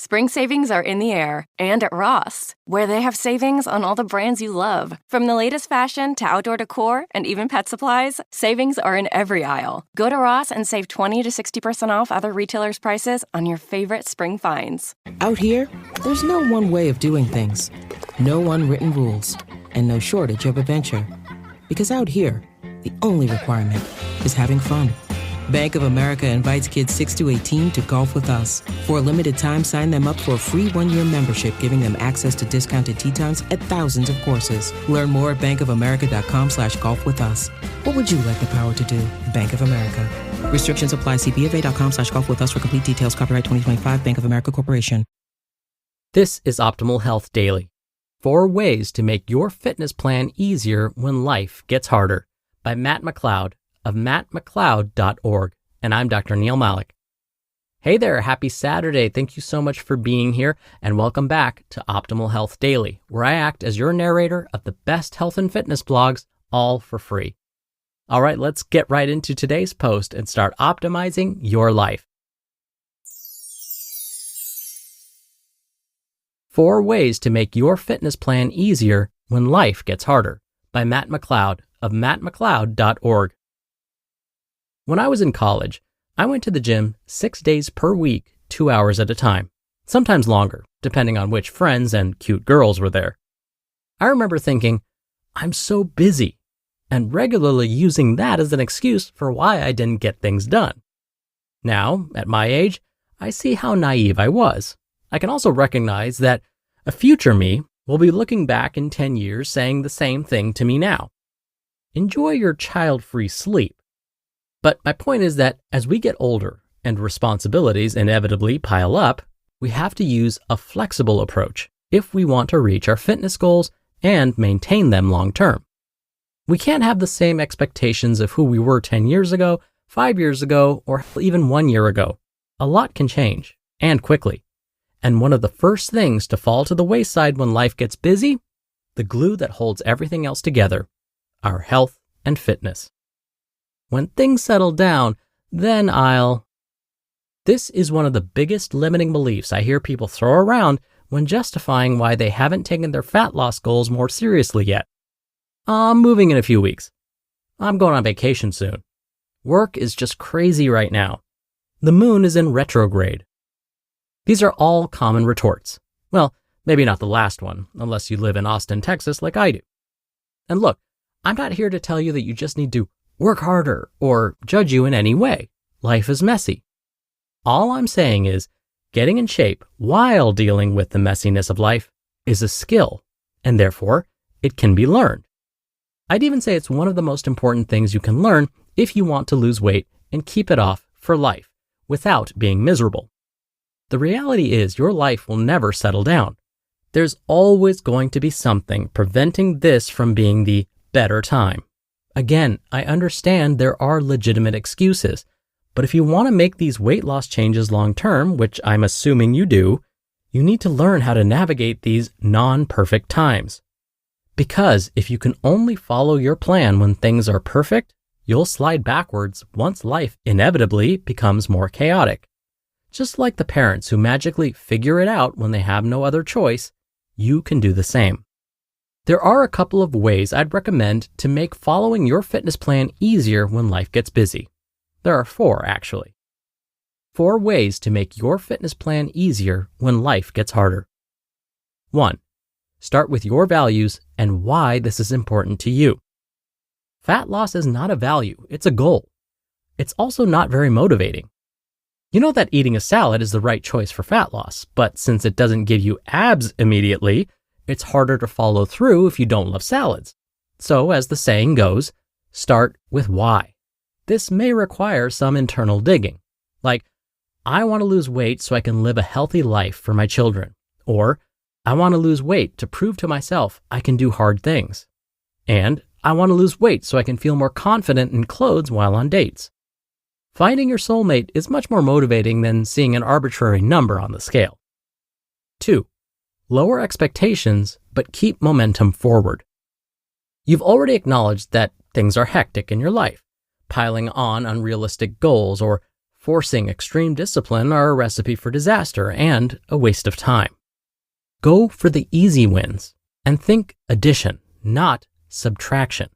Spring savings are in the air and at Ross, where they have savings on all the brands you love. From the latest fashion to outdoor decor and even pet supplies, savings are in every aisle. Go to Ross and save 20 to 60% off other retailers' prices on your favorite spring finds. Out here, there's no one way of doing things. No unwritten rules, and no shortage of adventure. Because out here, the only requirement is having fun. Bank of America invites kids 6 to 18 to golf with us. For a limited time, sign them up for a free one-year membership, giving them access to discounted tee times at thousands of courses. Learn more at bankofamerica.com/golf with us. What would you like the power to do? Bank of America. Restrictions apply. See BofA.com/golf with us for complete details. Copyright 2025 Bank of America Corporation. This is Optimal Health Daily. 4 ways to make your fitness plan easier when life gets harder, by Matt McLeod of mattmcleod.org. And I'm Dr. Neil Malik. Hey there, happy Saturday. Thank you so much for being here, and welcome back to Optimal Health Daily, where I act as your narrator of the best health and fitness blogs, all for free. All right, let's get right into today's post and start optimizing your life. 4 ways to make your fitness plan easier when life gets harder, by Matt McLeod of mattmcleod.org. When I was in college, I went to the gym 6 days per week, 2 hours at a time, sometimes longer, depending on which friends and cute girls were there. I remember thinking, I'm so busy, and regularly using that as an excuse for why I didn't get things done. Now, at my age, I see how naive I was. I can also recognize that a future me will be looking back in 10 years saying the same thing to me now. Enjoy your child-free sleep. But my point is that as we get older and responsibilities inevitably pile up, we have to use a flexible approach if we want to reach our fitness goals and maintain them long term. We can't have the same expectations of who we were 10 years ago, 5 years ago, or even 1 year ago. A lot can change, and quickly. And one of the first things to fall to the wayside when life gets busy, the glue that holds everything else together, our health and fitness. When things settle down, then This is one of the biggest limiting beliefs I hear people throw around when justifying why they haven't taken their fat loss goals more seriously yet. I'm moving in a few weeks. I'm going on vacation soon. Work is just crazy right now. The moon is in retrograde. These are all common retorts. Well, maybe not the last one, unless you live in Austin, Texas like I do. And look, I'm not here to tell you that you just need to work harder or judge you in any way. Life is messy. All I'm saying is getting in shape while dealing with the messiness of life is a skill, and therefore it can be learned. I'd even say it's one of the most important things you can learn if you want to lose weight and keep it off for life without being miserable. The reality is your life will never settle down. There's always going to be something preventing this from being the better time. Again, I understand there are legitimate excuses, but if you want to make these weight loss changes long-term, which I'm assuming you do, you need to learn how to navigate these non-perfect times. Because if you can only follow your plan when things are perfect, you'll slide backwards once life inevitably becomes more chaotic. Just like the parents who magically figure it out when they have no other choice, you can do the same. There are a couple of ways I'd recommend to make following your fitness plan easier when life gets busy. There are 4, actually. 4 ways to make your fitness plan easier when life gets harder. 1. Start with your values and why this is important to you. Fat loss is not a value, it's a goal. It's also not very motivating. You know that eating a salad is the right choice for fat loss, but since it doesn't give you abs immediately, it's harder to follow through if you don't love salads. So, as the saying goes, start with why. This may require some internal digging, like, I want to lose weight so I can live a healthy life for my children, or I want to lose weight to prove to myself I can do hard things, and I want to lose weight so I can feel more confident in clothes while on dates. Finding your soulmate is much more motivating than seeing an arbitrary number on the scale. 2. Lower expectations, but keep momentum forward. You've already acknowledged that things are hectic in your life, piling on unrealistic goals or Forcing extreme discipline are a recipe for disaster and a waste of time. Go for the easy wins and think addition, not subtraction.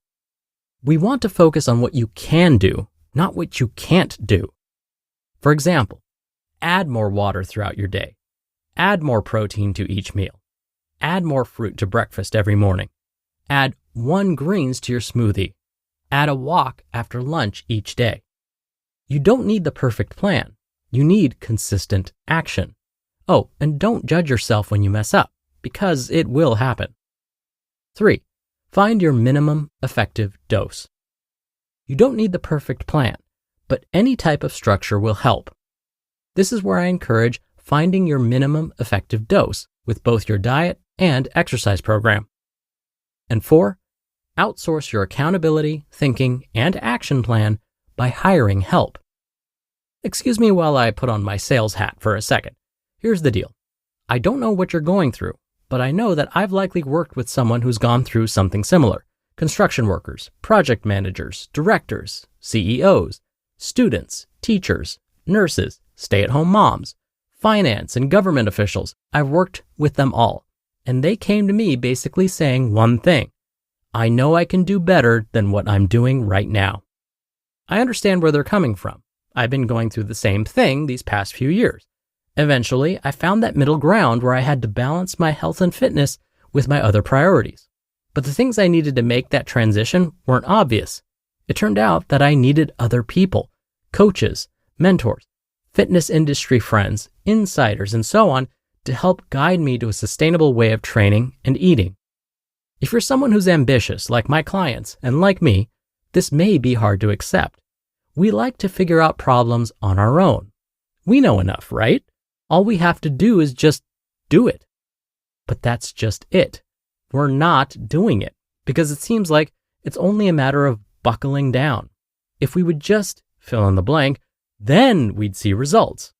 We want to focus on what you can do, not what you can't do. For example, add more water throughout your day. Add more protein to each meal. Add more fruit to breakfast every morning. Add 1 greens to your smoothie. Add a walk after lunch each day. You don't need the perfect plan. You need consistent action. Oh, and don't judge yourself when you mess up, because it will happen. 3. Find your minimum effective dose. You don't need the perfect plan, but any type of structure will help. This is where I encourage finding your minimum effective dose with both your diet and exercise program. And 4, outsource your accountability, thinking, and action plan by hiring help. Excuse me while I put on my sales hat for a second. Here's the deal. I don't know what you're going through, but I know that I've likely worked with someone who's gone through something similar. Construction workers, project managers, directors, CEOs, students, teachers, nurses, stay-at-home moms, finance and government officials. I've worked with them all, and they came to me basically saying one thing: I know I can do better than what I'm doing right now. I understand where they're coming from. I've been going through the same thing these past few years. Eventually, I found that middle ground where I had to balance my health and fitness with my other priorities. But the things I needed to make that transition weren't obvious. It turned out that I needed other people, coaches, mentors, fitness industry friends, insiders, and so on to help guide me to a sustainable way of training and eating. If you're someone who's ambitious, like my clients, and like me, this may be hard to accept. We like to figure out problems on our own. We know enough, right? All we have to do is just do it. But that's just it. We're not doing it because it seems like it's only a matter of buckling down. If we would just fill in the blank, then we'd see results.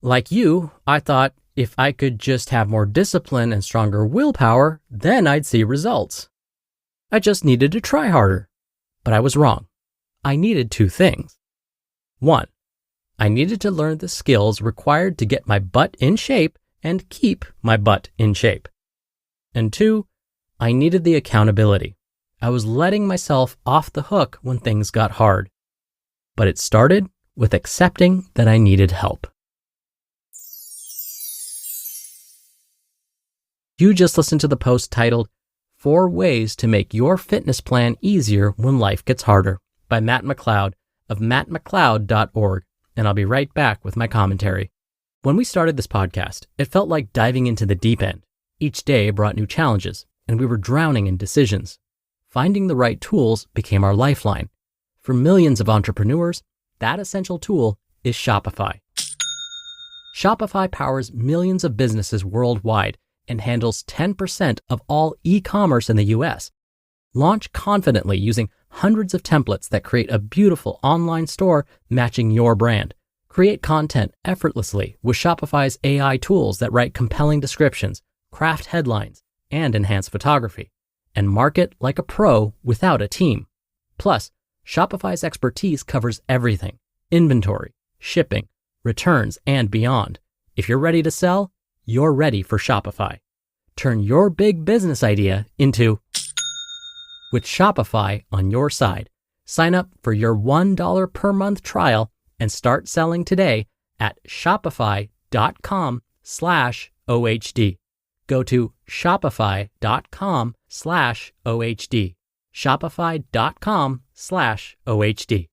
Like you, I thought if I could just have more discipline and stronger willpower, then I'd see results. I just needed to try harder. But I was wrong. I needed 2 things. 1, I needed to learn the skills required to get my butt in shape and keep my butt in shape. And 2, I needed the accountability. I was letting myself off the hook when things got hard. But it started with accepting that I needed help. You just listened to the post titled 4 Ways to Make Your Fitness Plan Easier When Life Gets Harder by Matt McLeod of mattmcleod.org, and I'll be right back with my commentary. When we started this podcast, it felt like diving into the deep end. Each day brought new challenges, and we were drowning in decisions. Finding the right tools became our lifeline. For millions of entrepreneurs, that essential tool is Shopify. Shopify powers millions of businesses worldwide and handles 10% of all e-commerce in the US. Launch confidently using hundreds of templates that create a beautiful online store matching your brand. Create content effortlessly with Shopify's AI tools that write compelling descriptions, craft headlines, and enhance photography. And market like a pro without a team. Plus, Shopify's expertise covers everything: inventory, shipping, returns, and beyond. If you're ready to sell, you're ready for Shopify. Turn your big business idea into with Shopify on your side. Sign up for your $1 per month trial and start selling today at shopify.com/OHD. Go to shopify.com/OHD. Shopify.com/OHD.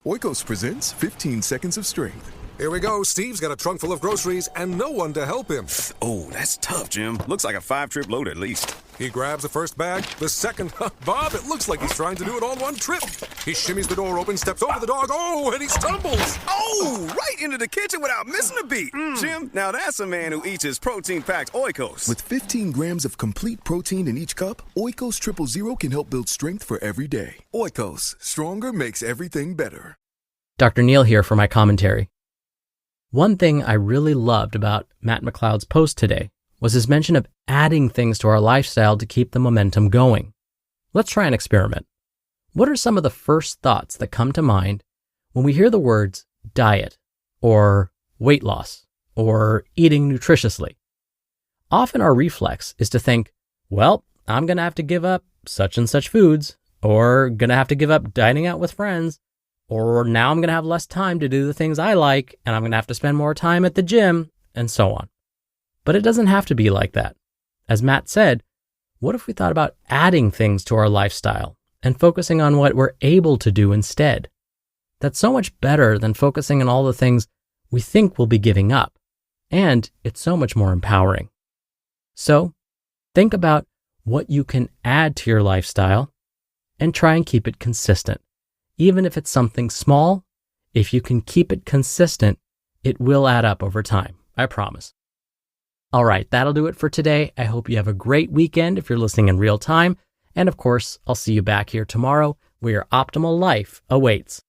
Oikos presents 15 Seconds of Strength. Here we go. Steve's got a trunk full of groceries and no one to help him. Oh, that's tough, Jim. Looks like a 5-trip load at least. He grabs the first bag, the second. Bob, it looks like he's trying to do it all in one trip. He shimmies the door open, steps over the dog. Oh, and he stumbles. Oh, right into the kitchen without missing a beat. Jim, now that's a man who eats his protein-packed Oikos. With 15 grams of complete protein in each cup, Oikos Triple Zero can help build strength for every day. Oikos, stronger makes everything better. Dr. Neil here for my commentary. One thing I really loved about Matt McLeod's post today was his mention of adding things to our lifestyle to keep the momentum going. Let's try an experiment. What are some of the first thoughts that come to mind when we hear the words diet or weight loss or eating nutritiously, often our reflex is to think, well, I'm going to have to give up such and such foods, or going to have to give up dining out with friends, or now I'm going to have less time to do the things I like, and I'm going to have to spend more time at the gym, and so on. But it doesn't have to be like that. As Matt said, what if we thought about adding things to our lifestyle and focusing on what we're able to do instead? That's so much better than focusing on all the things we think we'll be giving up, and it's so much more empowering. So, think about what you can add to your lifestyle and try and keep it consistent. Even if it's something small, if you can keep it consistent, it will add up over time, I promise. All right, that'll do it for today. I hope you have a great weekend if you're listening in real time. And of course, I'll see you back here tomorrow where your optimal life awaits.